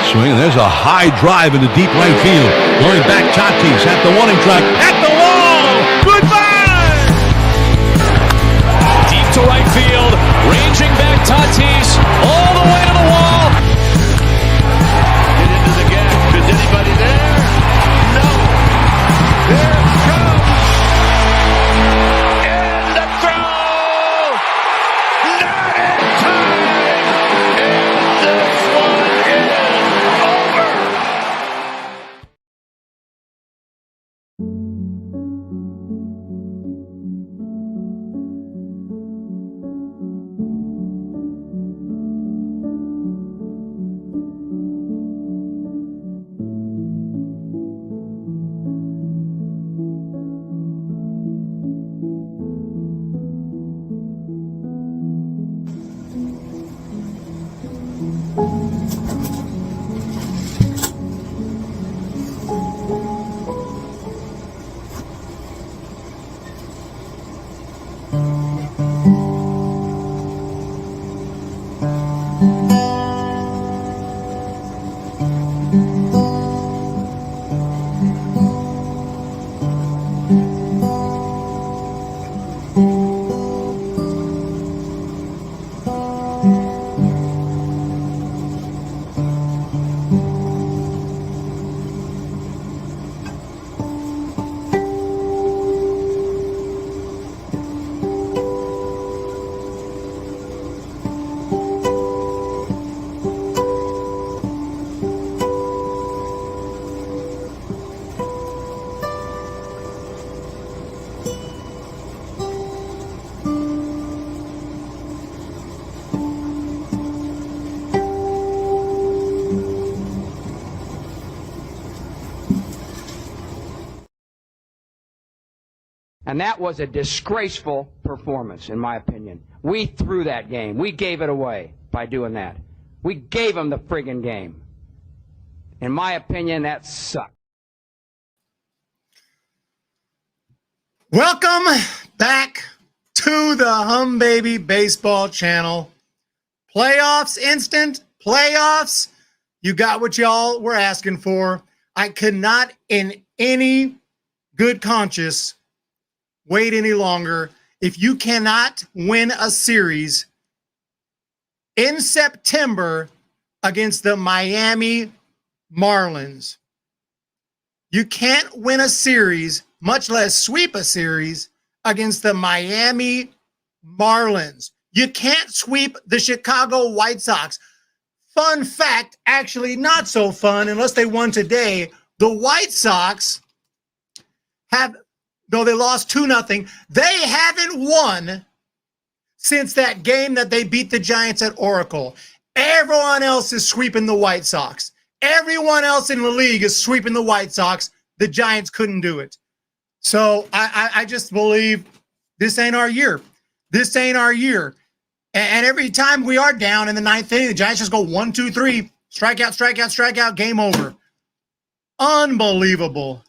backswing, and there's a high drive into deep right field. Going back, Tatis at the warning track, at the wall. Goodbye! Deep to right field, ranging back Tatis, all the way to the wall. Get into the gap. Is anybody there? No. There it comes. And the throw. Not in time. And this one is over. And that was a disgraceful performance, in my opinion. We threw that game. We gave it away by doing that. We gave them the friggin' game. In my opinion, that sucked. Welcome back to the Humm Baby Baseball channel. Playoffs, instant playoffs. You got what y'all were asking for. I could not, in any good conscience, wait any longer. If you cannot win a series in September against the Miami Marlins, you can't win a series, much less sweep a series, against the Miami Marlins. You can't sweep the Chicago White Sox. Fun fact, actually not so fun unless they won today. The White Sox have, though they lost 2-0, they haven't won since that game that they beat the Giants at Oracle. Everyone else is sweeping the White Sox. Everyone else in the league is sweeping the White Sox. The Giants couldn't do it. So I just believe this ain't our year. This ain't our year. And every time we are down in the ninth inning, the Giants just go 1, 2, 3, strikeout, strikeout, strikeout, game over. Unbelievable.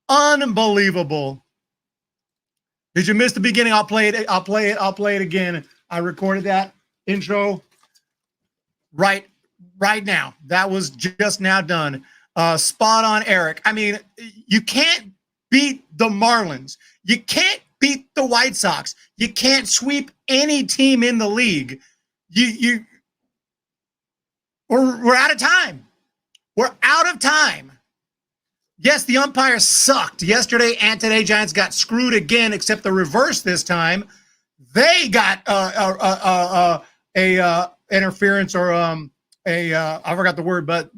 Unbelievable. Did you miss the beginning? I'll play it. I'll play it again. I recorded that intro right now. That was just now done. Spot on, Eric. I mean, you can't beat the Marlins. You can't beat the White Sox. You can't sweep any team in the league. We're out of time. We're out of time. Yes, the umpires sucked yesterday and today. Giants got screwed again, except the reverse this time. They got interference or I forgot the word, but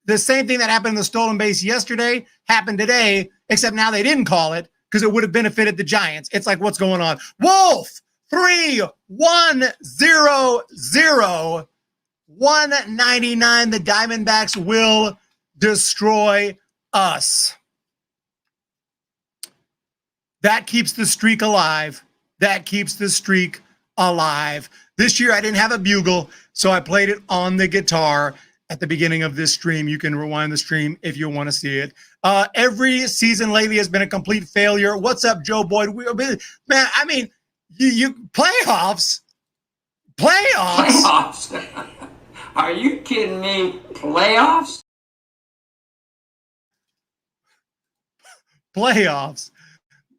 the same thing that happened in the stolen base yesterday happened today, except now they didn't call it because it would have benefited the Giants. It's like, what's going on? Wolf 3-1-0-0 199. The Diamondbacks will destroy us. That keeps the streak alive. That keeps the streak alive. This year I didn't have a bugle, so I played it on the guitar at the beginning of this stream. You can rewind the stream if you want to see it. Every season lately has been a complete failure. What's up, Joe Boyd? Man, I mean, you playoffs. Are you kidding me? Playoffs? Playoffs.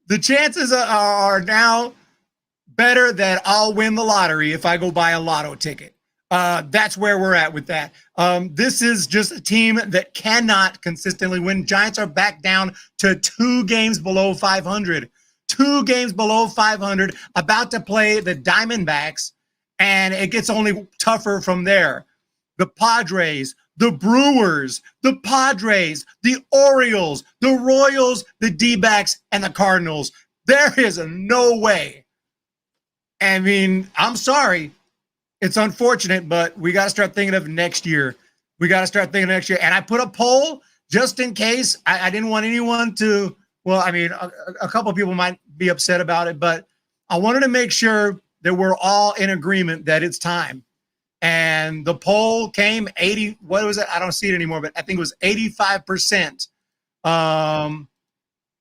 The chances are now better that I'll win the lottery if I go buy a lotto ticket. That's where we're at with that. This is just a team that cannot consistently win. Giants are back down to 2 games below 500. 2 games below 500, about to play the Diamondbacks, and it gets only tougher from there. The Padres, the Brewers, the Padres, the Orioles, the Royals, the D-backs, and the Cardinals. There is no way. I mean, I'm sorry. It's unfortunate, but we got to start thinking of next year. We got to start thinking of next year. And I put a poll just in case. I didn't want anyone to, well, I mean, a couple of people might be upset about it, but I wanted to make sure that we're all in agreement that it's time. And the poll came 80, what was it? I don't see it anymore, but I think it was 85%.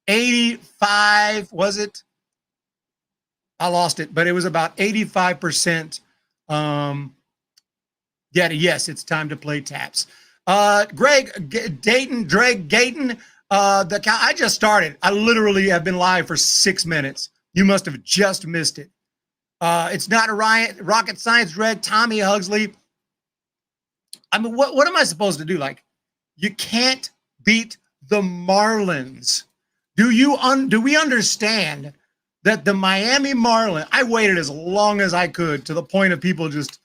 85, was it? I lost it, but it was about 85%. Yes, it's time to play taps. Greg Gayton, I just started. I literally have been live for 6 minutes. You must have just missed it. It's not a rocket science, Greg. Tommy Hugsley. I mean, what am I supposed to do? Like, you can't beat the Marlins. Do we understand that the Miami Marlins? I waited as long as I could, to the point of people just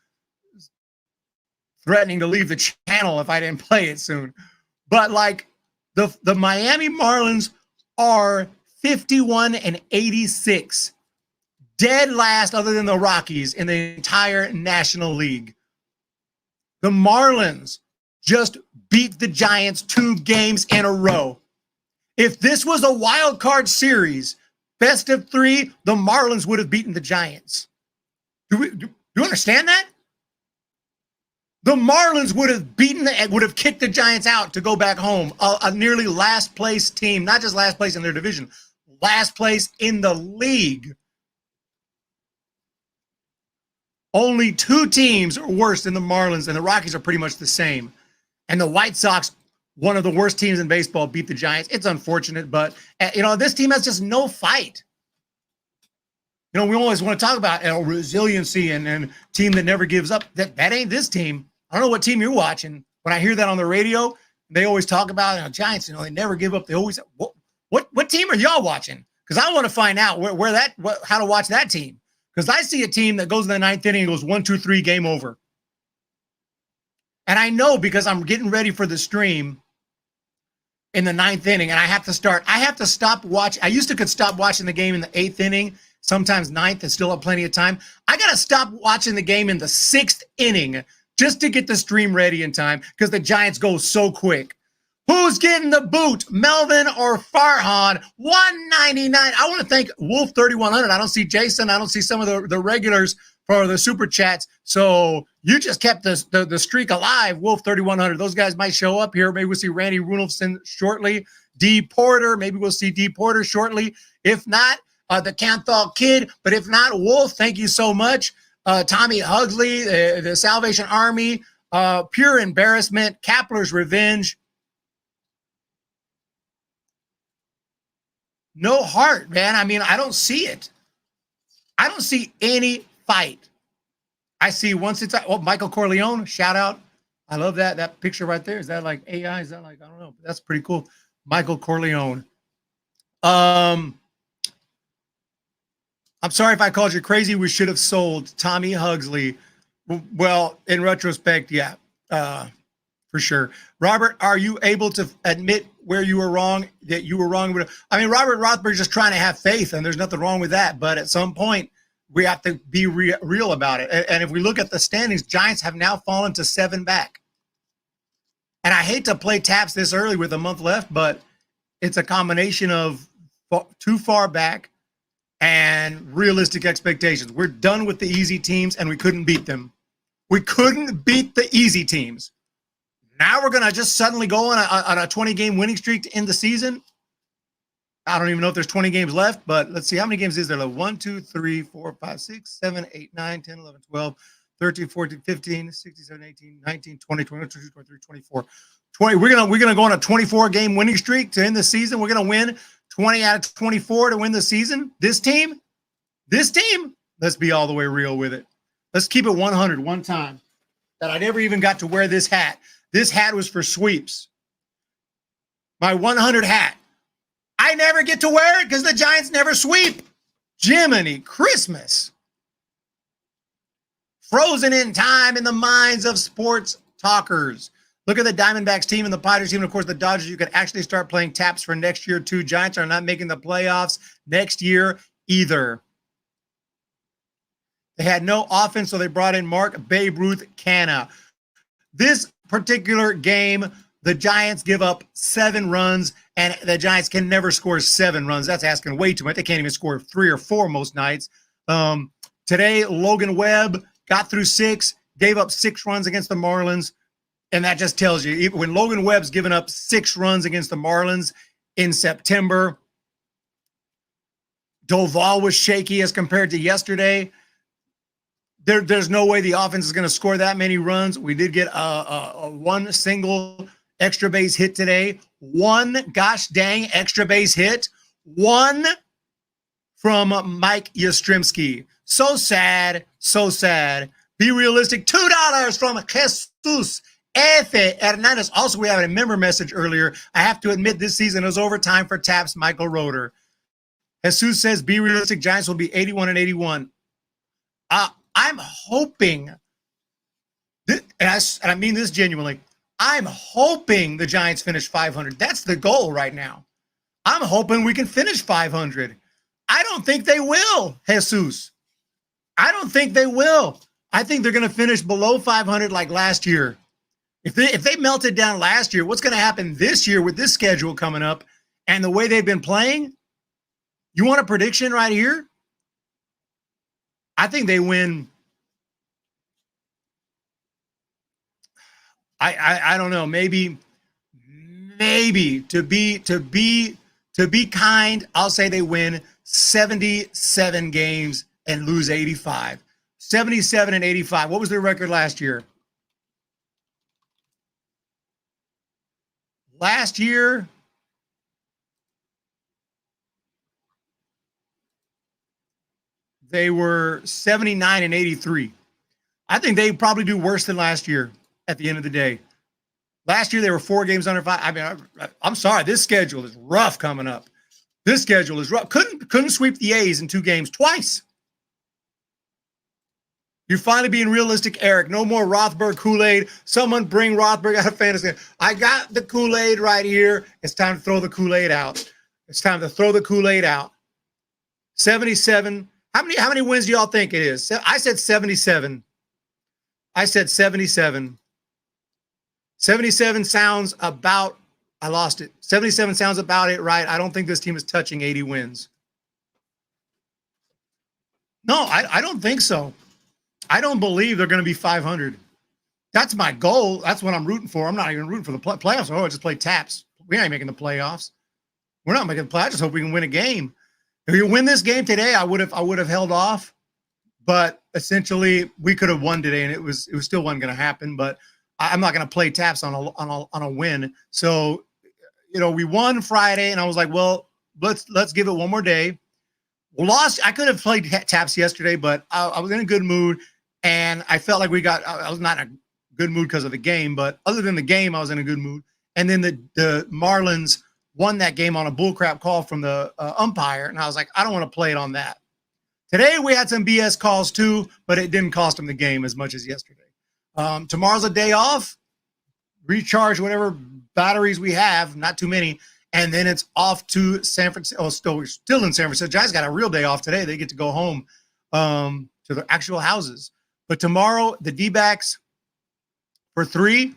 threatening to leave the channel if I didn't play it soon. But like, the Miami Marlins are 51-86. Dead last, other than the Rockies, in the entire National League. The Marlins just beat the Giants 2 games in a row. If this was a wild card series, best of 3, the Marlins would have beaten the Giants. Do you understand that? The Marlins would have kicked the Giants out to go back home. A nearly last place team, not just last place in their division, last place in the league. Only 2 teams are worse than the Marlins, and the Rockies are pretty much the same. And the White Sox, one of the worst teams in baseball, beat the Giants. It's unfortunate, but this team has just no fight. We always want to talk about resiliency and team that never gives up. That ain't this team. I don't know what team you're watching. When I hear that on the radio, they always talk about Giants. They never give up. They always. What team are y'all watching? Because I want to find out how to watch that team. Because I see a team that goes in the 9th inning and goes 1-2-3, game over. And I know, because I'm getting ready for the stream in the 9th inning, and I have to stop watching. I could stop watching the game in the 8th inning, sometimes 9th, and still have plenty of time. I got to stop watching the game in the 6th inning just to get the stream ready in time, because the Giants go so quick. Who's getting the boot, Melvin or Farhan? 199. I want to thank Wolf 3100. I don't see Jason. I don't see some of the regulars for the super chats. So you just kept the streak alive, Wolf 3100. Those guys might show up here. Maybe we'll see Randy Runolfson shortly. D Porter. Maybe we'll see D Porter shortly. If not, the Canthal Kid. But if not, Wolf, thank you so much. Tommy Hugsley, the Salvation Army, Pure Embarrassment, Kapler's Revenge. No heart, man. I mean, I don't see it. I don't see any fight. I see once it's Michael Corleone, shout out. I love that picture right there. Is that like AI? Is that like, I don't know. That's pretty cool. Michael Corleone. I'm sorry if I called you crazy. We should have sold Tommy Hugsley. Well, in retrospect, yeah, for sure. Robert, are you able to admit where you were wrong, that you were wrong? I mean, Robert Rothberg's just trying to have faith, and there's nothing wrong with that. But at some point, we have to be real about it. And if we look at the standings, Giants have now fallen to 7 back. And I hate to play taps this early with a month left, but it's a combination of too far back and realistic expectations. We're done with the easy teams, and we couldn't beat them. We couldn't beat the easy teams. Now we're going to just suddenly go on a 20-game winning streak to end the season. I don't even know if there's 20 games left, but let's see. How many games is there? 1, 2, 3, 4, 5, 6, 7, 8, 9, 10, 11, 12, 13, 14, 15, 16, 17, 18, 19, 20, 21, 22, 23, 24. 20. We're gonna go on a 24-game winning streak to end the season. We're gonna win 20 out of 24 to win the season. This team, let's be all the way real with it. Let's keep it 100 one time. That I never even got to wear this hat. This hat was for sweeps. My 100 hat. I never get to wear it because the Giants never sweep. Jiminy Christmas. Frozen in time in the minds of sports talkers. Look at the Diamondbacks team and the Padres team. And of course, the Dodgers, you can actually start playing taps for next year, too. Giants are not making the playoffs next year either. They had no offense, so they brought in Mark Babe Ruth Canna. This particular game, the Giants give up 7 runs, and the Giants can never score 7 runs. That's asking way too much. They can't even score 3 or 4 most nights. Today, Logan Webb got through 6, gave up 6 runs against the Marlins, and that just tells you, even when Logan Webb's given up 6 runs against the Marlins in September, Doval was shaky as compared to yesterday. There's no way the offense is going to score that many runs. We did get a one single extra base hit today. One gosh dang extra base hit. One from Mike Yastrzemski. So sad, so sad. Be realistic. $2 from Jesus F. Hernandez. Also, we have a member message earlier. I have to admit this season is overtime for Taps Michael Roeder. Jesus says, be realistic. Giants will be 81-81. I'm hoping, and I mean this genuinely, I'm hoping the Giants finish 500. That's the goal right now. I'm hoping we can finish 500. I don't think they will, Jesus. I don't think they will. I think they're going to finish below 500 like last year. If they melted down last year, what's going to happen this year with this schedule coming up and the way they've been playing? You want a prediction right here? I think they win. I don't know. Maybe to be kind, I'll say they win 77 games and lose 85. 77 and 85. What was their record last year? Last year, they were 79 and 83. I think they probably do worse than last year at the end of the day. Last year, they were 4 games under 5. I mean, I'm sorry. This schedule is rough coming up. This schedule is rough. Couldn't sweep the A's in 2 games twice. You're finally being realistic, Eric. No more Rothberg Kool-Aid. Someone bring Rothberg out of fantasy. I got the Kool-Aid right here. It's time to throw the Kool-Aid out. It's time to throw the Kool-Aid out. 77. How many wins do y'all think it is? I said 77. I said 77. 77 sounds about, I lost it. 77 sounds about it, right? I don't think this team is touching 80 wins. No, I don't think so. I don't believe they're going to be 500. That's my goal. That's what I'm rooting for. I'm not even rooting for the playoffs. Oh, I just play taps. We ain't making the playoffs. We're not making the playoffs. I just hope we can win a game. If you win this game today, I would have held off. But essentially, we could have won today, and it still wasn't going to happen. But I'm not going to play taps on a win. So, we won Friday, and I was like, well, let's give it one more day. We lost. I could have played taps yesterday, but I was in a good mood, and I felt like I was not in a good mood because of the game, but other than the game, I was in a good mood. And then the Marlins won that game on a bullcrap call from the umpire, and I was like, I don't want to play it on that. Today, we had some BS calls too, but it didn't cost them the game as much as yesterday. Tomorrow's a day off, recharge whatever batteries we have, not too many, and then it's off to San Francisco. Oh, we're still in San Francisco. Giants got a real day off today. They get to go home to their actual houses. But tomorrow, the D-backs for 3.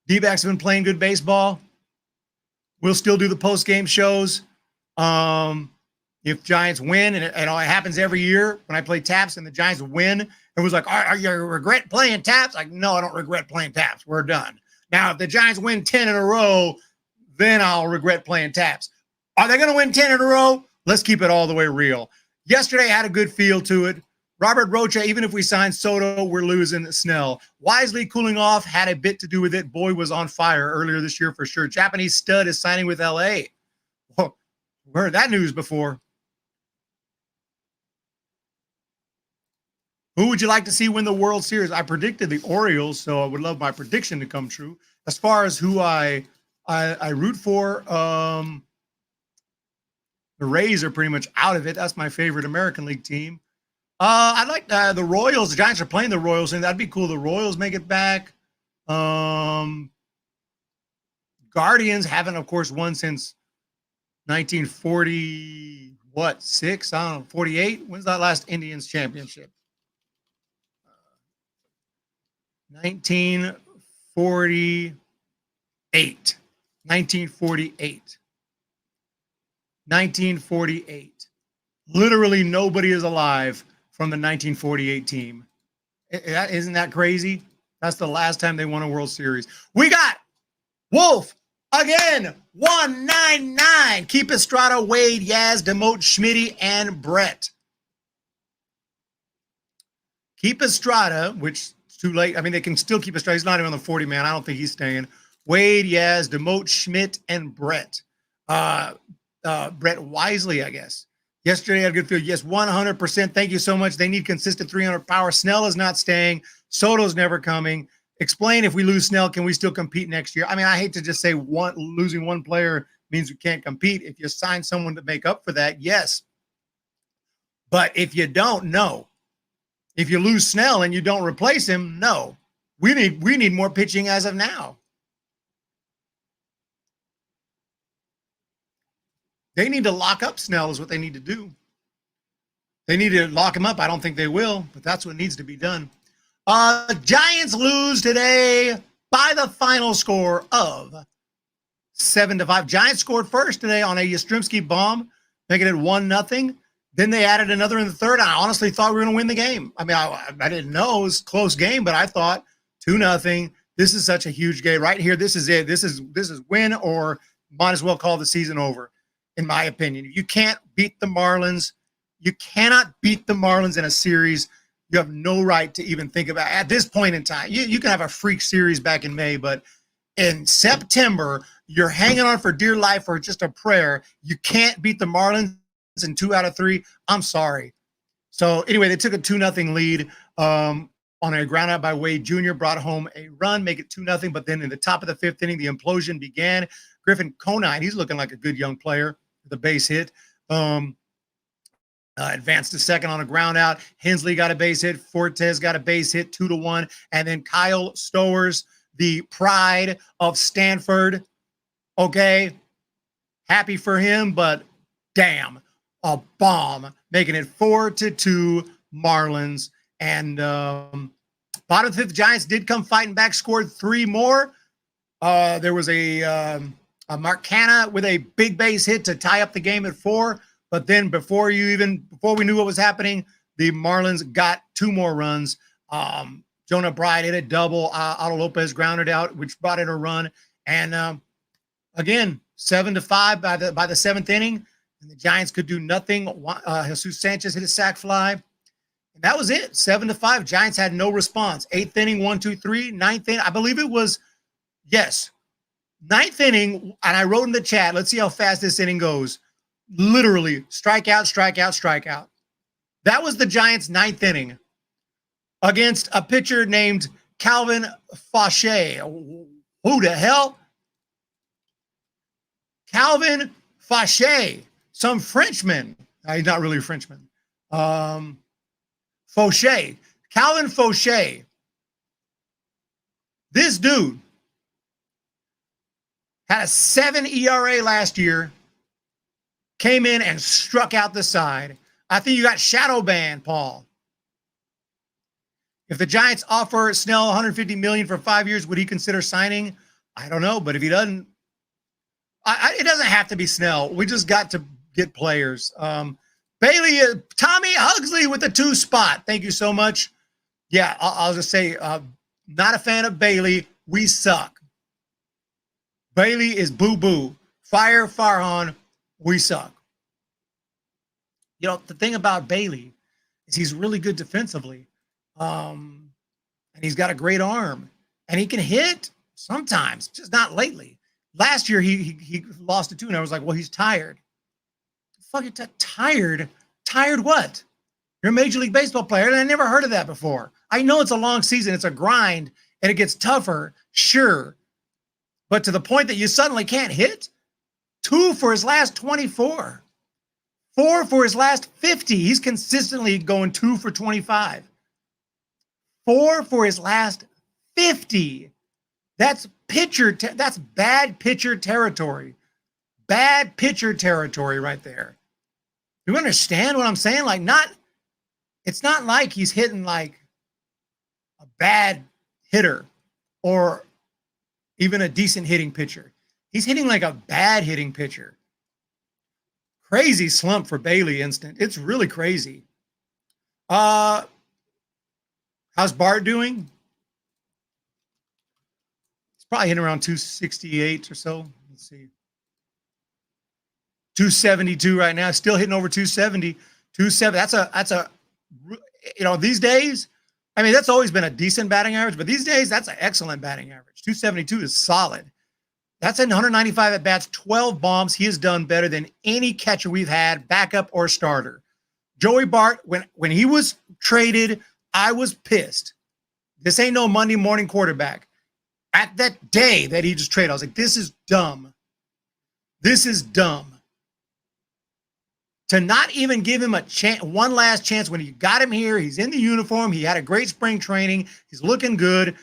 D-backs have been playing good baseball. We'll still do the post-game shows. If Giants win, and it happens every year when I play taps and the Giants win, it was like, are you regret playing taps? Like, no, I don't regret playing taps. We're done. Now, if the Giants win 10 in a row, then I'll regret playing taps. Are they going to win 10 in a row? Let's keep it all the way real. Yesterday, I had a good feel to it. Robert Rocha, even if we sign Soto, we're losing Snell. Wisely cooling off had a bit to do with it. Boy was on fire earlier this year for sure. Japanese stud is signing with LA. Whoa, we heard that news before. Who would you like to see win the World Series? I predicted the Orioles, so I would love my prediction to come true. As far as who I root for, the Rays are pretty much out of it. That's my favorite American League team. I'd like the Royals. The Giants are playing the Royals, and that'd be cool. The Royals make it back. Guardians haven't, of course, won since 1940, what, 6? I don't know, 48? When's that last Indians championship? 1948. 1948. 1948. Literally nobody is alive from the 1948 team. Isn't that crazy? That's the last time they won a World Series. We got Wolf again, 199. Keep Estrada, Wade, Yaz, Demote, Schmitty, and Brett. Keep Estrada, which is too late. I mean, they can still keep Estrada. He's not even on the 40 man. I don't think he's staying. Wade, Yaz, Demote, Schmidt, and Brett. Brett Wisely, I guess. Yesterday I had a good feel. Yes, 100%. Thank you so much. They need consistent 300 power. Snell is not staying. Soto's never coming. Explain, if we lose Snell, can we still compete next year? I mean, I hate to just say losing one player means we can't compete. If you sign someone to make up for that, yes. But if you don't, no. If you lose Snell and you don't replace him, no. We need more pitching as of now. They need to lock up Snell is what they need to do. They need to lock him up. I don't think they will, but that's what needs to be done. Giants lose today by the final score of 7-5. Giants scored first today on a Yastrzemski bomb, making it 1-0. Then they added another in the third. I honestly thought we were going to win the game. I mean, I didn't know it was a close game, but I thought 2-0. This is such a huge game right here. This is it. This is win or might as well call the season over. In my opinion, you can't beat the Marlins. You cannot beat the Marlins in a series. You have no right to even think about it. At this point in time. You can have a freak series back in May, but in September, you're hanging on for dear life or just a prayer. You can't beat the Marlins in 2 out of 3. I'm sorry. So anyway, they took a 2-0 lead on a ground out by Wade Jr., brought home a run, make it 2-0. But then in the top of the 5th inning, the implosion began. Griffin Conine, he's looking like a good young player. The base hit. Advanced to second on a ground out. Hensley got a base hit. Fortes got a base hit, 2-1. And then Kyle Stowers, the pride of Stanford. Okay. Happy for him, but damn, a bomb, making it 4-2 Marlins. And bottom of the 5th, Giants did come fighting back, scored 3 more. There was a Mark Canha with a big base hit to tie up the game at 4. But then before we knew what was happening, the Marlins got 2 more runs. Jonah Bride hit a double. Otto Lopez grounded out, which brought in a run. And again, 7-5 by the 7th inning. And the Giants could do nothing. Jesus Sanchez hit a sac fly. And that was it. 7-5. Giants had no response. 8th inning, 1, 2, 3. 9th inning, I believe it was, yes. 9th inning, and I wrote in the chat, let's see how fast this inning goes. Literally, strikeout, strikeout, strikeout. That was the Giants' 9th inning against a pitcher named Calvin Fauché. Who the hell? Calvin Fauché, some Frenchman. He's not really a Frenchman. Fauché. Calvin Fauché. This dude had a 7 ERA last year, came in and struck out the side. I think you got shadow banned, Paul. If the Giants offer Snell $150 million for 5 years, would he consider signing? I don't know, but if he doesn't, it doesn't have to be Snell. We just got to get players. Bailey, Tommy Hugsley with the 2 spot. Thank you so much. Yeah, I'll just say, not a fan of Bailey. We suck. Bailey is boo-boo. Fire Farhan, we suck. You know, the thing about Bailey is he's really good defensively. And he's got a great arm. And he can hit sometimes, just not lately. Last year, he lost it too, and I was like, well, he's tired. Fucking tired? Tired what? You're a Major League Baseball player, and I never heard of that before. I know it's a long season, it's a grind, and it gets tougher, sure. But to the point that you suddenly can't hit? 2 for his last 24. 4 for his last 50. He's consistently going 2 for 25. 4 for his last 50. That's that's bad pitcher territory. Bad pitcher territory right there. You understand what I'm saying? Like, it's not like he's hitting like a bad hitter or even a decent hitting pitcher. He's hitting like a bad hitting pitcher. Crazy slump for Bailey instant. It's really crazy. How's Bart doing? He's probably hitting around 268 or so. Let's see. 272 right now. Still hitting over 270. 270. That's a these days, I mean, that's always been a decent batting average, but these days that's an excellent batting average. 272 is solid. That's 195 at bats, 12 bombs. He has done better than any catcher we've had, backup or starter. Joey Bart, when he was traded, I was pissed. This ain't no Monday morning quarterback. At that day that he just traded, I was like, this is dumb. This is dumb. To not even give him a chance, one last chance when you got him here, he's in the uniform, he had a great spring training, he's looking good.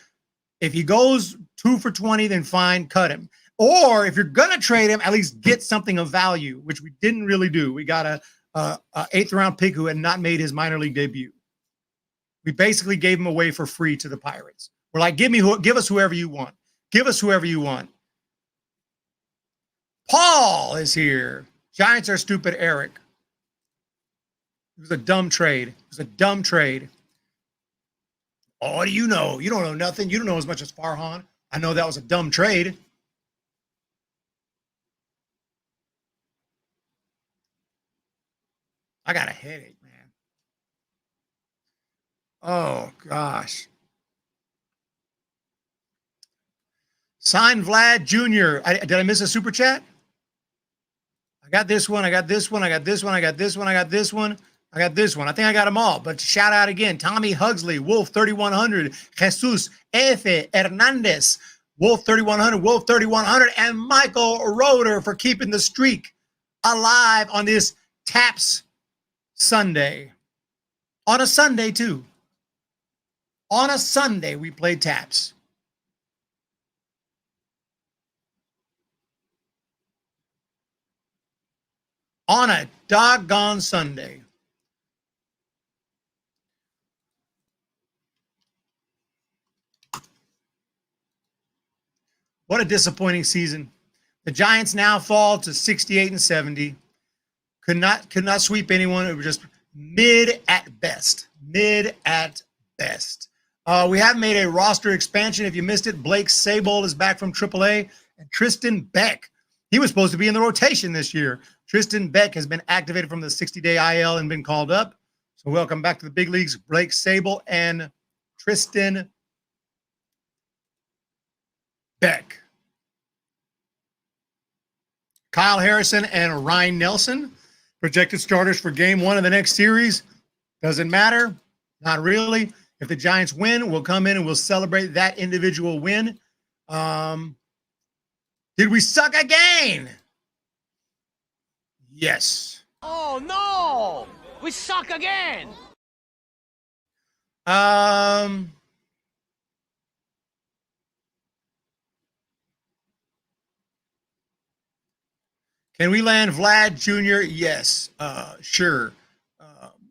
If he goes 2 for 20, then fine, cut him. Or if you're going to trade him, at least get something of value, which we didn't really do. We got a 8th round pick who had not made his minor league debut. We basically gave him away for free to the Pirates. We're like, give us whoever you want. Give us whoever you want. Paul is here. Giants are stupid, Eric. It was a dumb trade. It was a dumb trade. Oh, what do you know? You don't know nothing. You don't know as much as Farhan. I know that was a dumb trade. I got a headache, man. Oh, gosh. Sign Vlad Jr. Did I miss a super chat? I got this one. I got this one. I got this one. I got this one. I got this one. I got this one. I think I got them all. But shout out again. Tommy Hugsley, Wolf 3100, Jesus F. Hernandez, Wolf 3100, Wolf 3100, and Michael Roeder for keeping the streak alive on this Taps Sunday. On a Sunday, too. On a Sunday, we play Taps. On a doggone Sunday. What a disappointing season. The Giants now fall to 68 and 70. Could not sweep anyone. It was just mid at best. Mid at best. We have made a roster expansion. If you missed it, Blake Sable is back from AAA. And Tristan Beck. He was supposed to be in the rotation this year. Tristan Beck has been activated from the 60-day IL and been called up. So welcome back to the big leagues, Blake Sable and Tristan Beck. Kyle Harrison and Ryan Nelson, projected starters for game 1 of the next series. Doesn't matter. Not really. If the Giants win, we'll come in and we'll celebrate that individual win. Did we suck again? Yes. Oh, no! We suck again! Can we land Vlad Jr.? Yes, sure.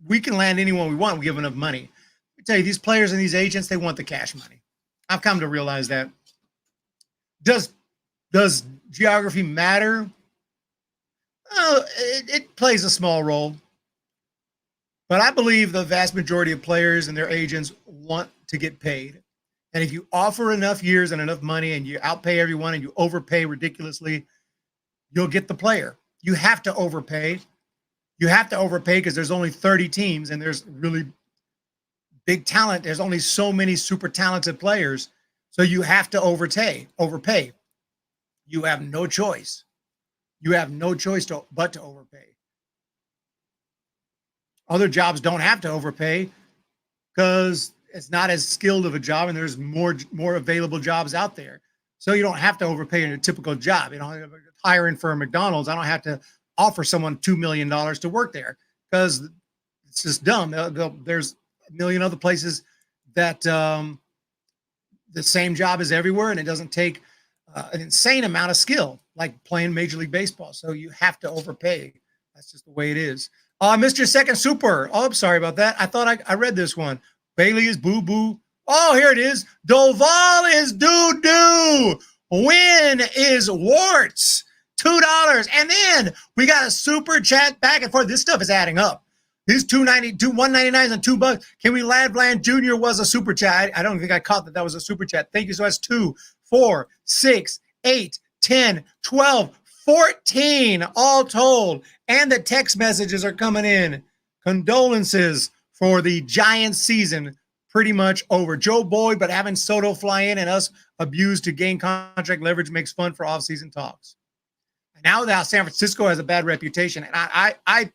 We can land anyone we want. We give enough money. I tell you, these players and these agents, they want the cash money. I've come to realize that. Does geography matter? It plays a small role. But I believe the vast majority of players and their agents want to get paid. And if you offer enough years and enough money and you outpay everyone and you overpay ridiculously, you'll get the player. You have to overpay. You have to overpay because there's only 30 teams and there's really big talent. There's only so many super talented players. So you have to overpay. You have no choice. You have no choice but to overpay. Other jobs don't have to overpay because it's not as skilled of a job and there's more available jobs out there. So you don't have to overpay in a typical job. You know, hiring for a McDonald's, I don't have to offer someone $2 million to work there because it's just dumb. There's a million other places that the same job is everywhere, and it doesn't take an insane amount of skill like playing Major League Baseball. So you have to overpay. That's just the way it is. Mr. Second Super. Oh, I'm sorry about that. I thought I read this one. Bailey is boo-boo. Oh, here it is. Doval is doo-doo. Win is warts. $2. And then we got a super chat back and forth. This stuff is adding up. These $1.99 and $2. Can we Lad Bland Jr. was a super chat. I don't think I caught that was a super chat. Thank you so much. 2, 4, 6, 8, 10, 12, 14 all told. And the text messages are coming in. Condolences for the Giants season. Pretty much over. Joe Boyd, but having Soto fly in and us abused to gain contract leverage makes fun for offseason talks. Now that San Francisco has a bad reputation, and I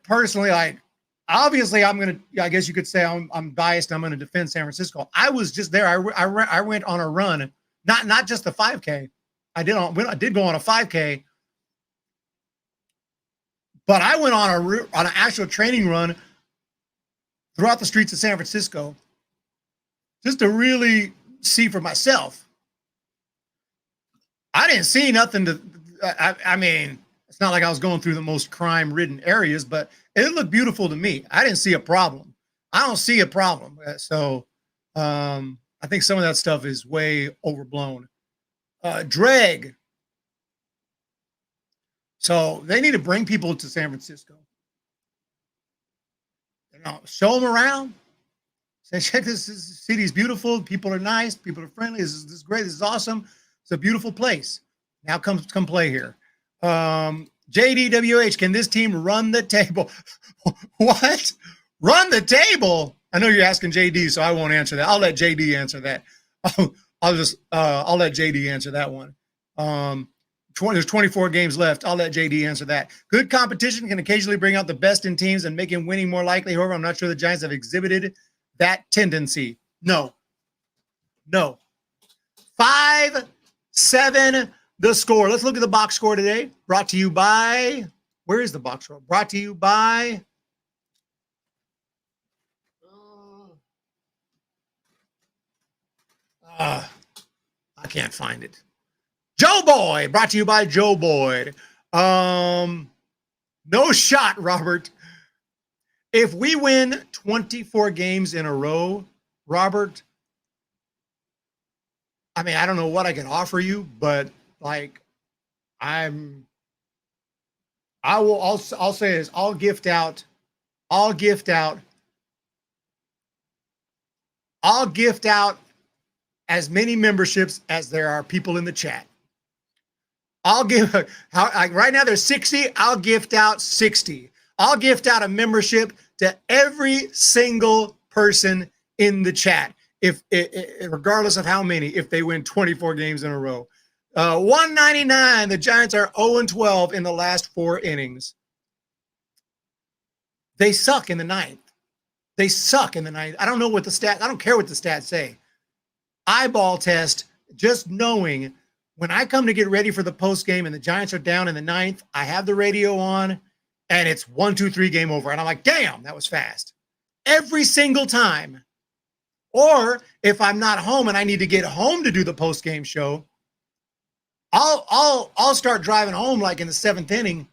personally, like, obviously I guess you could say I'm biased. I'm going to defend San Francisco. I was just there. I went on a run, not just the 5K. I did go on a 5K, but I went on an actual training run throughout the streets of San Francisco just to really see for myself. I didn't see nothing I mean, it's not like I was going through the most crime-ridden areas, but it looked beautiful to me. I didn't see a problem. I don't see a problem. So I think some of that stuff is way overblown. Dreg. So they need to bring people to San Francisco. You know, show them around. Say, check this city is beautiful. People are nice. People are friendly. This is great. This is awesome. It's a beautiful place. Now come play here. JDWH, can this team run the table? What? Run the table? I know you're asking JD, so I won't answer that. I'll let JD answer that. I'll let JD answer that one. There's 24 games left. I'll let JD answer that. Good competition can occasionally bring out the best in teams and making winning more likely. However, I'm not sure the Giants have exhibited that tendency. No. 5-7 the score. Let's look at the box score today. Brought to you by, where is the box score? Brought to you by I can't find it. Joe Boyd. Brought to you by Joe Boyd. No shot, Robert. If we win 24 games in a row, Robert, I mean, I don't know what I can offer you, but like, I'll say this. I'll gift out as many memberships as there are people in the chat. I'll give right now there's 60. I'll gift out 60. I'll gift out a membership to every single person in the chat, if regardless of how many, if they win 24 games in a row. 199. The Giants are 0-12 in the last 4 innings. They suck in the ninth. I don't know what the stats. I don't care what the stats say. Eyeball test. Just knowing when I come to get ready for the post game and the Giants are down in the ninth, I have the radio on and it's 1-2-3 game over, and I'm like, damn, that was fast. Every single time. Or if I'm not home and I need to get home to do the post game show, I'll start driving home like in the 7th inning,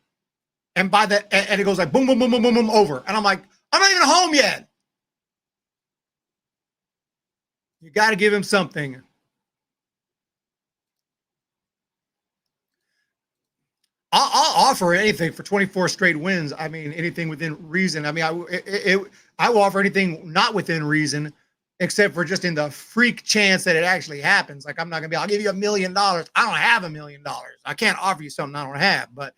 and and it goes like boom, boom, boom, boom, boom, boom, over. And I'm like, I'm not even home yet. You got to give him something. I'll offer anything for 24 straight wins. I mean, anything within reason. I mean, I will offer anything not within reason, except for just in the freak chance that it actually happens. Like, I'm not going to be, I'll give you $1 million. I don't have $1 million. I can't offer you something I don't have, but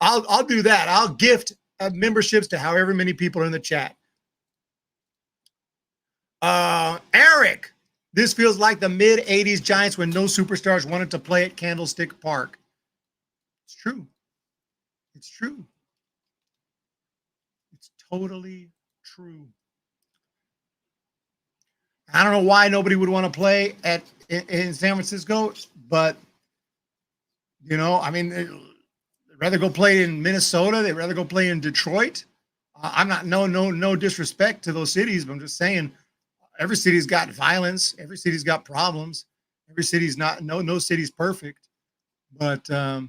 I'll do that. I'll gift memberships to however many people are in the chat. Eric, this feels like the mid-'80s Giants when no superstars wanted to play at Candlestick Park. It's true. It's true. It's totally true. I don't know why nobody would want to play in San Francisco, but you know, I mean, they'd rather go play in Minnesota. They'd rather go play in Detroit. I'm not no disrespect to those cities, but I'm just saying every city's got violence. Every city's got problems. Every city's no city's perfect. But I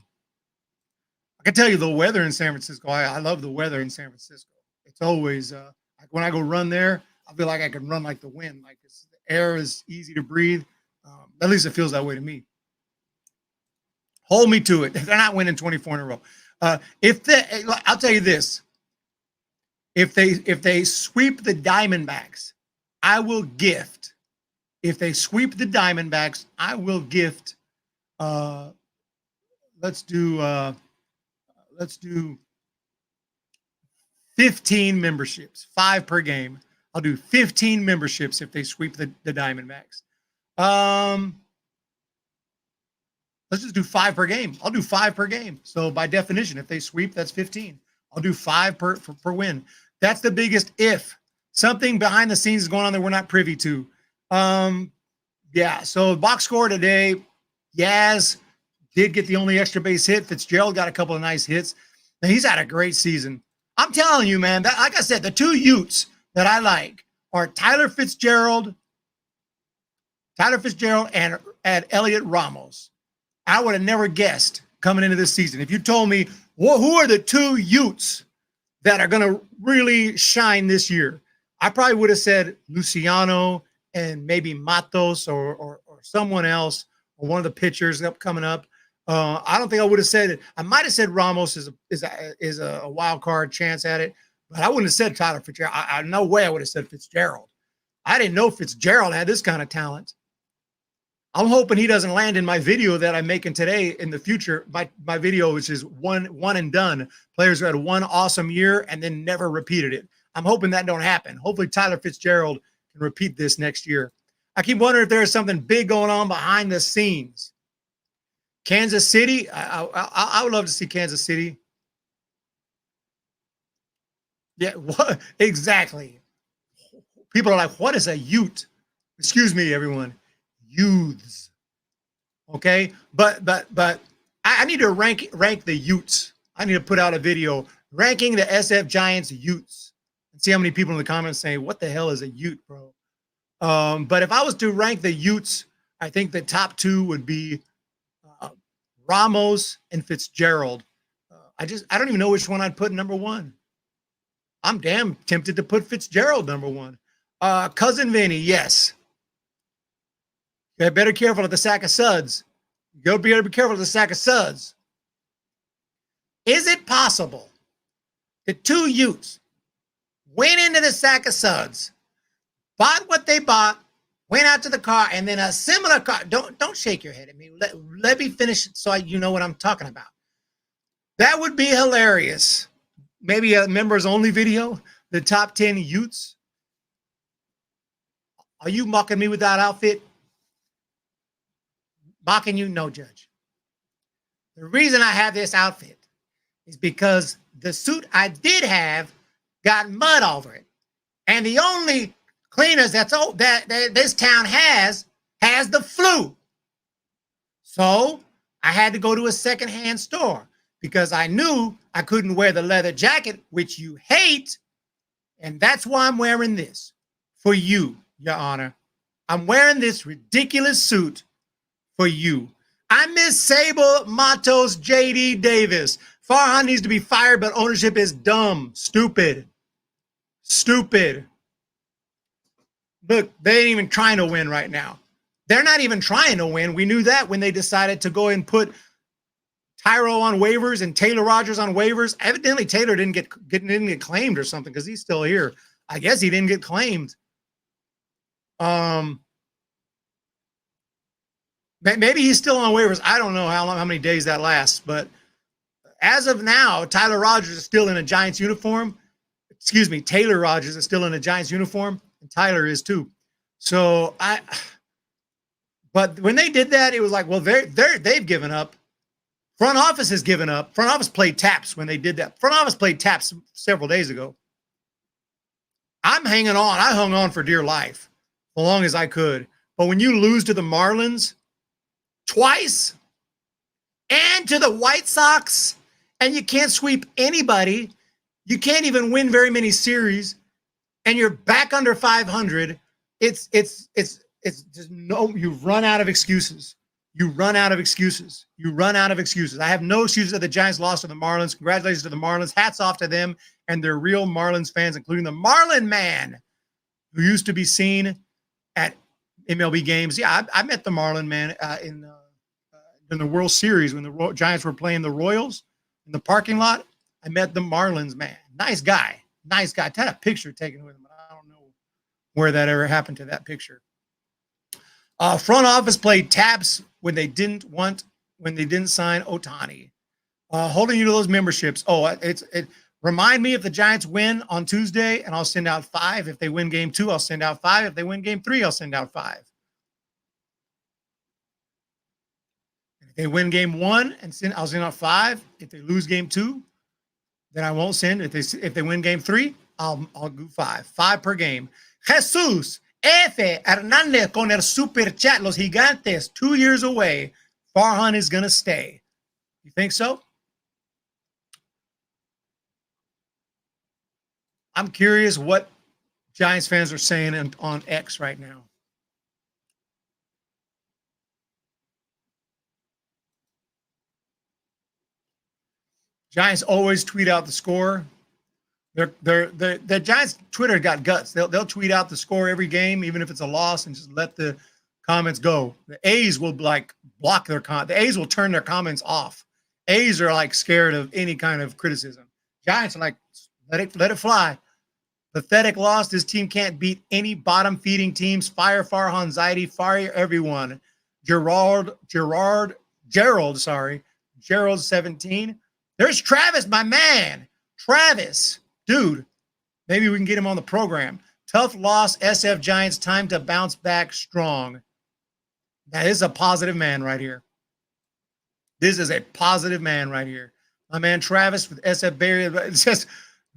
can tell you the weather in San Francisco. I love the weather in San Francisco. It's always like when I go run there, I feel like I can run like the wind. Like the air is easy to breathe. At least it feels that way to me. Hold me to it. They're not winning 24 in a row. I'll tell you this. If they sweep the Diamondbacks, I will gift. If they sweep the Diamondbacks, I will gift. Let's do 15 memberships, 5 per game. I'll do 15 memberships if they sweep the Diamondbacks. Let's just do 5 per game. I'll do 5 per game. So by definition, if they sweep, that's 15. I'll do 5 per win. That's the biggest if. Something behind the scenes is going on that we're not privy to. Yeah, so box score today, Yaz did get the only extra base hit. Fitzgerald got a couple of nice hits. And he's had a great season. I'm telling you, man, that, like I said, the 2 Utes that I like are Tyler Fitzgerald and Elliot Ramos. I would have never guessed coming into this season. If you told me, well, who are the 2 Utes that are going to really shine this year, I probably would have said Luciano and maybe Matos or someone else, or one of the pitchers coming up. I don't think I would have said it. I might have said Ramos is a wild card chance at it, but I wouldn't have said Tyler Fitzgerald. No way I would have said Fitzgerald. I didn't know Fitzgerald had this kind of talent. I'm hoping he doesn't land in my video that I'm making today in the future. My video, which is one and done. Players who had one awesome year and then never repeated it. I'm hoping that don't happen. Hopefully Tyler Fitzgerald can repeat this next year. I keep wondering if there's something big going on behind the scenes. Kansas City, I would love to see Kansas City. Yeah, what exactly? People are like, what is a Ute? Excuse me, everyone. Youths. Okay, but I need to rank the Utes. I need to put out a video ranking the SF Giants Utes and see how many people in the comments say, what the hell is a Ute, bro? But if I was to rank the Utes, I think the top 2 would be Ramos and Fitzgerald. I don't even know which one I'd put number 1. I'm damn tempted to put Fitzgerald number 1. Cousin Vinny, yes. You better be careful of the sack of suds. You better be careful of the sack of suds. Is it possible the 2 Utes went into the sack of suds, bought what they bought, went out to the car, and then a similar car? Don't shake your head at me. Let me finish it so you know what I'm talking about. That would be hilarious. Maybe a members only video. The top 10 Utes. Are you mocking me with that outfit? Mocking you? No, Judge. The reason I have this outfit is because the suit I did have got mud over it. And the only cleaners that this town has the flu. So I had to go to a secondhand store because I knew I couldn't wear the leather jacket, which you hate. And that's why I'm wearing this for you, Your Honor. I'm wearing this ridiculous suit for you. I miss Sable, Matos, JD Davis. Farhan needs to be fired, but ownership is dumb, stupid. Look, they ain't even trying to win right now. They're not even trying to win. We knew that when they decided to go and put Tyro on waivers and Taylor Rogers on waivers. Evidently, Taylor didn't get claimed or something because he's still here. I guess he didn't get claimed. Maybe he's still on waivers. I don't know how many days that lasts, but as of now, Tyler Rogers is still in a Giants uniform. Excuse me, Taylor Rogers is still in a Giants uniform, and Tyler is too. So but when they did that, it was like, well, they've given up. Front office has given up. Front office played taps when they did that. Front office played taps several days ago. I'm hanging on. I hung on for dear life as long as I could. But when you lose to the Marlins twice and to the White Sox, and you can't sweep anybody, you can't even win very many series, and you're back under 500, it's just no, you run out of excuses. You run out of excuses. You run out of excuses. I have no excuses that the Giants lost to the Marlins. Congratulations to the Marlins. Hats off to them and their real Marlins fans, including the Marlin Man, who used to be seen at MLB games. Yeah, I met the Marlin Man in the World Series when the Giants were playing the Royals in the parking lot. I met the Marlins Man. Nice guy. Nice guy. I had a picture taken with him, but I don't know where that ever happened to that picture. Front office played taps when they didn't sign Ohtani. Holding you to those memberships. Remind me if the Giants win on Tuesday, and I'll send out 5. If they win game 2, I'll send out 5. If they win game 3, I'll send out 5. If they win game 1 I'll send out 5. If they lose game 2, then I won't send. If they win game 3, I'll do 5. 5 per game. Jesus F. Hernandez con el super chat. Los Gigantes 2 years away. Farhan is gonna stay. You think so? I'm curious what Giants fans are saying on X right now. Giants always tweet out the score. The Giants Twitter got guts. They'll tweet out the score every game, even if it's a loss, and just let the comments go. The A's will block their the A's will turn their comments off. A's are scared of any kind of criticism. Giants are let it fly. Pathetic loss. This team can't beat any bottom feeding teams. Fire Farhan Zaidi. Fire everyone. Gerald 17. There's Travis, my man. Travis, dude, maybe we can get him on the program. Tough loss, SF Giants. Time to bounce back strong. That is a positive man right here. This is a positive man right here. My man Travis with SF Barry. It's just,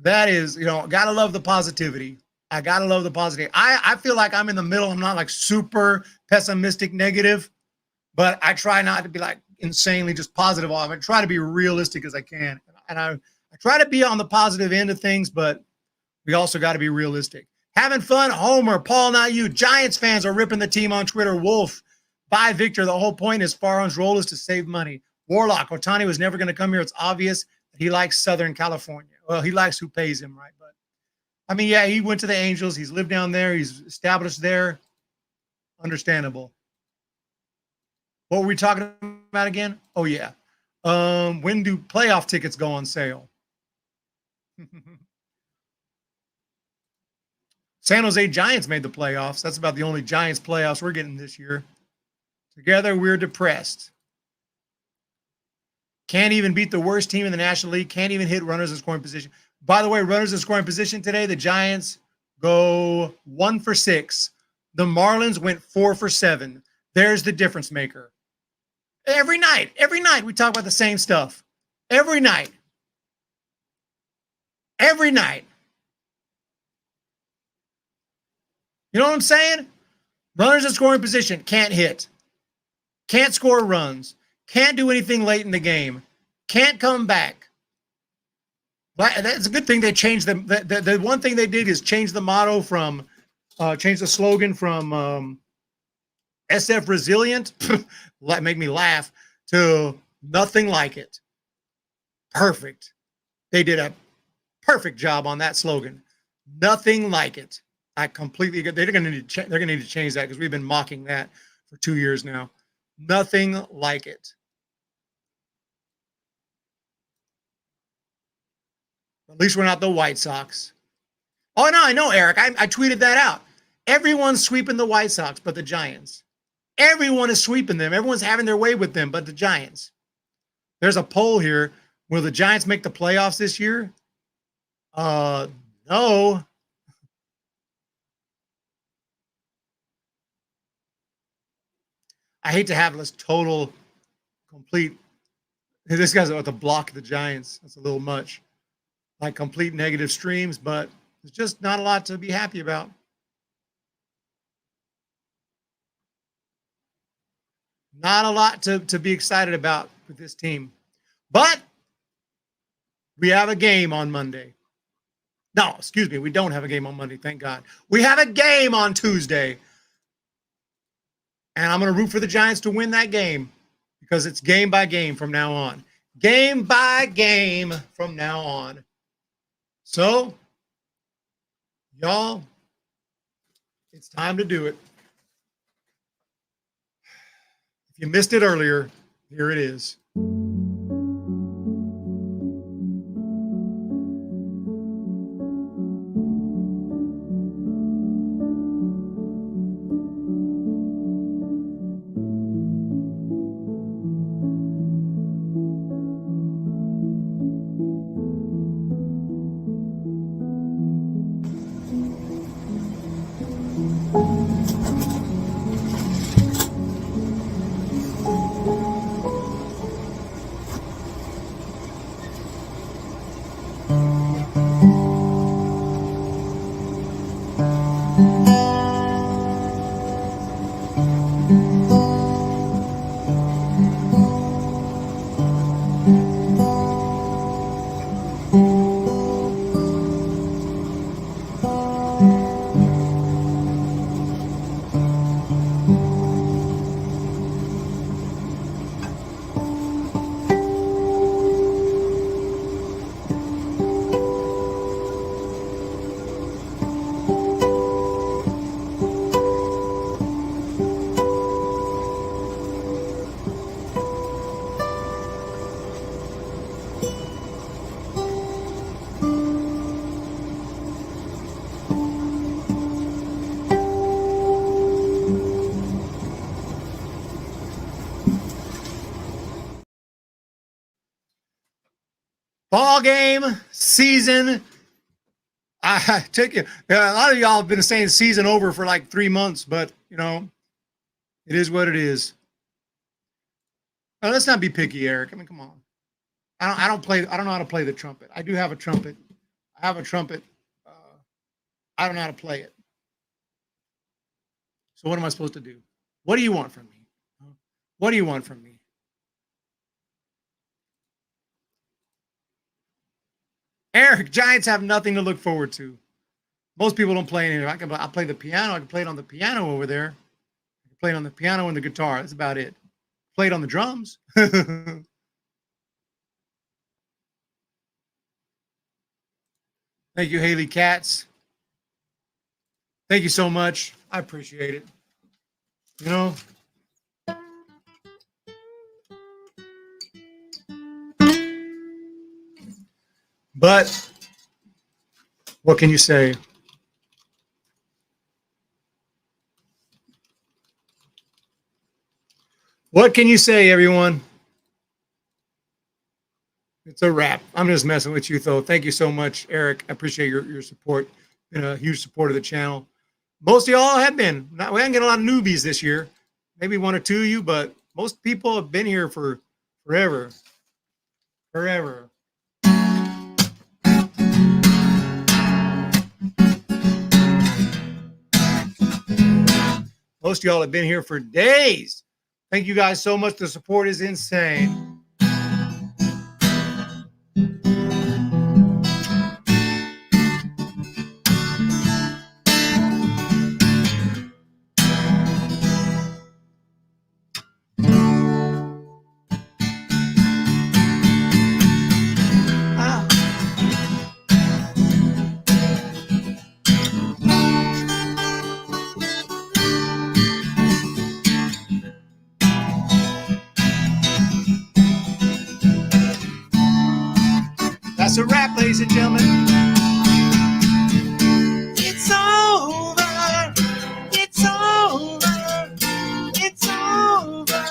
that is, gotta love the positivity. I gotta love the positivity. I feel like I'm in the middle. I'm not super pessimistic, negative, but I try not to be insanely just positive. I try to be realistic as I can. And I try to be on the positive end of things, but we also got to be realistic. Having fun, Homer, Paul, not you. Giants fans are ripping the team on Twitter. Wolf, bye, Victor. The whole point is Farhan's role is to save money. Warlock, Ohtani was never going to come here. It's obvious that he likes Southern California. Well, he likes who pays him, right? But, yeah, he went to the Angels. He's lived down there. He's established there. Understandable. What were we talking about again? Oh, yeah. When do playoff tickets go on sale? San Jose Giants made the playoffs. That's about the only Giants playoffs we're getting this year. Together, we're depressed. Can't even beat the worst team in the National League. Can't even hit runners in scoring position. By the way, runners in scoring position today, the Giants go 1 for 6. The Marlins went 4 for 7. There's the difference maker. Every night we talk about the same stuff. Every night. You know what I'm saying? Runners in scoring position, can't hit. Can't score runs. Can't do anything late in the game. Can't come back. But that's a good thing they changed them. The one thing they did is change the motto from, change the slogan from SF Resilient, make me laugh, to nothing like it. Perfect. They did a perfect job on that slogan. Nothing like it. I completely agree. They're going to need to change that because we've been mocking that for 2 years now. Nothing like it. At least we're not the White Sox. Oh, no, I know, Eric. I tweeted that out. Everyone's sweeping the White Sox but the Giants. Everyone is sweeping them. Everyone's having their way with them but the Giants. There's a poll here. Will the Giants make the playoffs this year? No. I hate to have this total, complete. This guy's about to block the Giants. That's a little much. Like complete negative streams, but there's just not a lot to be happy about. Not a lot to be excited about with this team. But we have a game on Monday. No, excuse me. We don't have a game on Monday, thank God. We have a game on Tuesday. And I'm going to root for the Giants to win that game because it's game by game from now on. Game by game from now on. So, y'all, it's time to do it. If you missed it earlier, here it is. Ball game, season. I take it. A lot of y'all have been saying season over for like 3 months, but you know, it is what it is. Now, let's not be picky, Eric. I mean, come on. I don't know how to play the trumpet. I do have a trumpet. I have a trumpet. I don't know how to play it. So what am I supposed to do? What do you want from me? What do you want from me? Eric, Giants have nothing to look forward to. Most people don't play anything. I'll play the piano. I can play it on the piano over there. I can play it on the piano and the guitar. That's about it. Play it on the drums. Thank you, Haley Katz. Thank you so much. I appreciate it. You know, but what can you say? What can you say, everyone? It's a wrap. I'm just messing with you, though. Thank you so much, Eric. I appreciate your support. Been a huge supporter of the channel. Most of y'all have been. We haven't get a lot of newbies this year. Maybe 1 or 2 of you, but most people have been here for forever. Forever. Most of y'all have been here for days. Thank you guys so much. The support is insane. That's a wrap, ladies and gentlemen. It's over. It's over. It's over.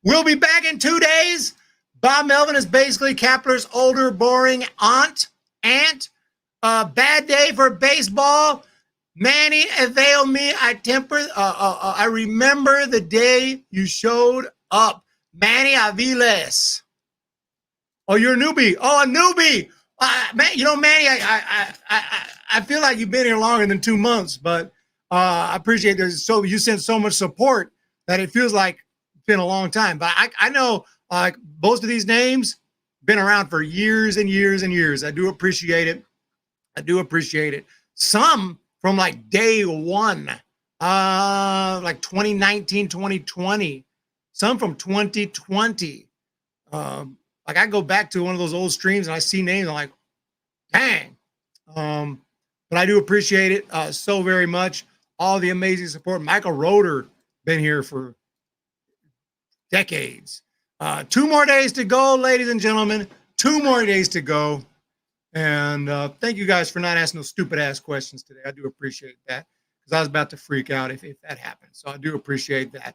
We'll be back in 2 days. Bob Melvin is basically Kapler's older, boring aunt. Bad day for baseball. Manny, avail me. I remember the day you showed up. Manny Aviles. Oh, you're a newbie. Oh, a newbie. Man, you know, Manny, I feel like you've been here longer than 2 months, but I appreciate this. So you sent so much support that it feels like it's been a long time. But I know most of these names been around for years and years and years. I do appreciate it. I do appreciate it. Some from like day one, like 2019, 2020. Some from 2020. Like I go back to one of those old streams and I see names. I'm like, dang. But I do appreciate it so very much. All the amazing support. Michael Roeder been here for decades. 2 more days to go, ladies and gentlemen. 2 more days to go. And thank you guys for not asking those stupid ass questions today. I do appreciate that because I was about to freak out if that happened. So I do appreciate that.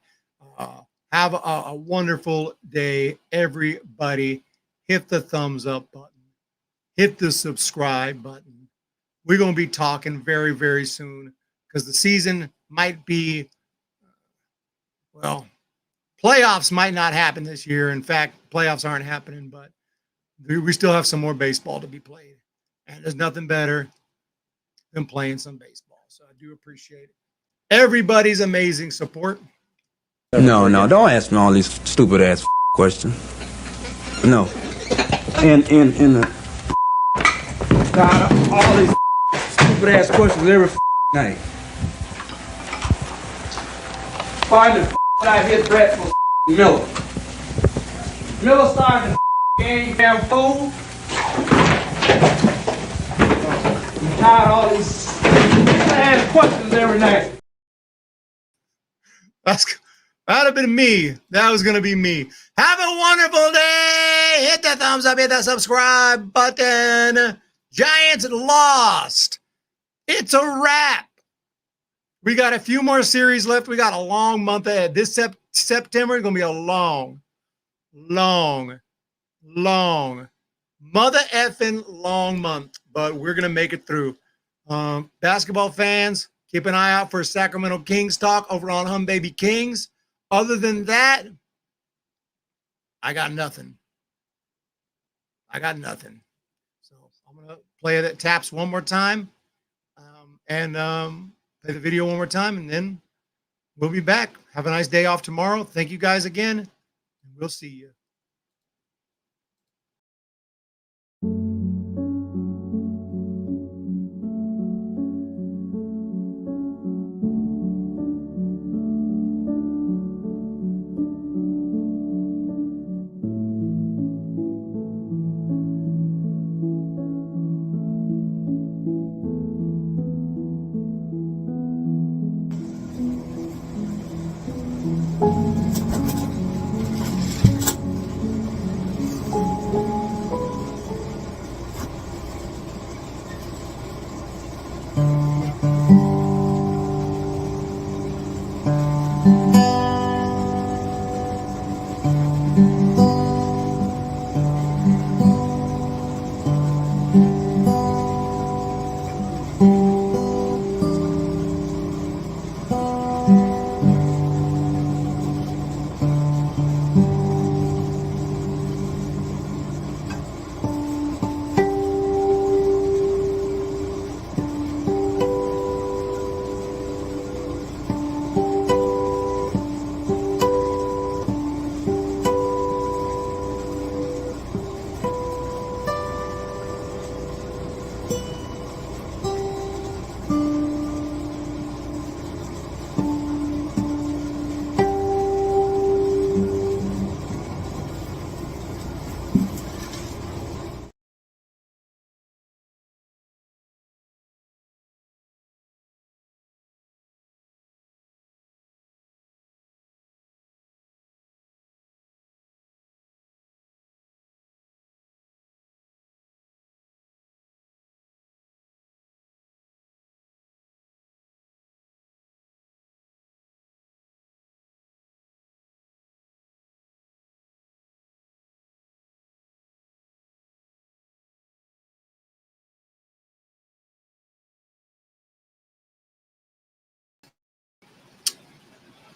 Have a wonderful day, everybody. Hit the thumbs up button. Hit the subscribe button. We're going to be talking very, very soon because the season might be, well, playoffs might not happen this year. In fact, playoffs aren't happening, but we still have some more baseball to be played. And there's nothing better than playing some baseball. So I do appreciate it. Everybody's amazing support. No, don't ask me all these stupid ass questions. No. And all these stupid ass questions every night. Finally, I hit Brett for Miller. Miller started the game, damn fool. I'm tired of all these ass questions every night. That'd have been me. That was going to be me. Have a wonderful day. Hit that thumbs up. Hit that subscribe button. Giants lost. It's a wrap. We got a few more series left. We got a long month ahead. This September is going to be a long, mother effing long month. But we're going to make it through. Basketball fans, keep an eye out for Sacramento Kings talk over on Humm Baby Kings. Other than that, I got nothing. So I'm going to play the taps one more time and play the video one more time, and then we'll be back. Have a nice day off tomorrow. Thank you guys again, and we'll see you.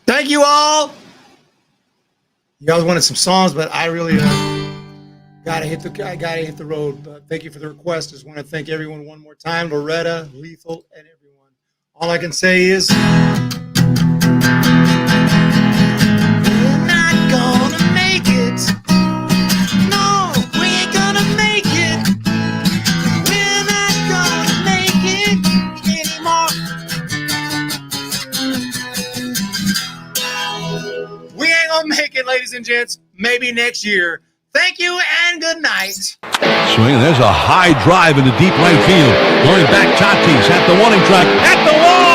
Thank you all. You guys wanted some songs, but I really gotta hit the road. Thank you for the request. Just want to thank everyone one more time. Loretta, Lethal, and everyone. All I can say is we're not gonna make it. No, we ain't gonna make it. We're not gonna make it anymore. We ain't gonna make it, ladies and gents. Maybe next year. Thank you and good night. Swing, and there's a high drive into deep right field. Going back, Tatis at the warning track, at the wall.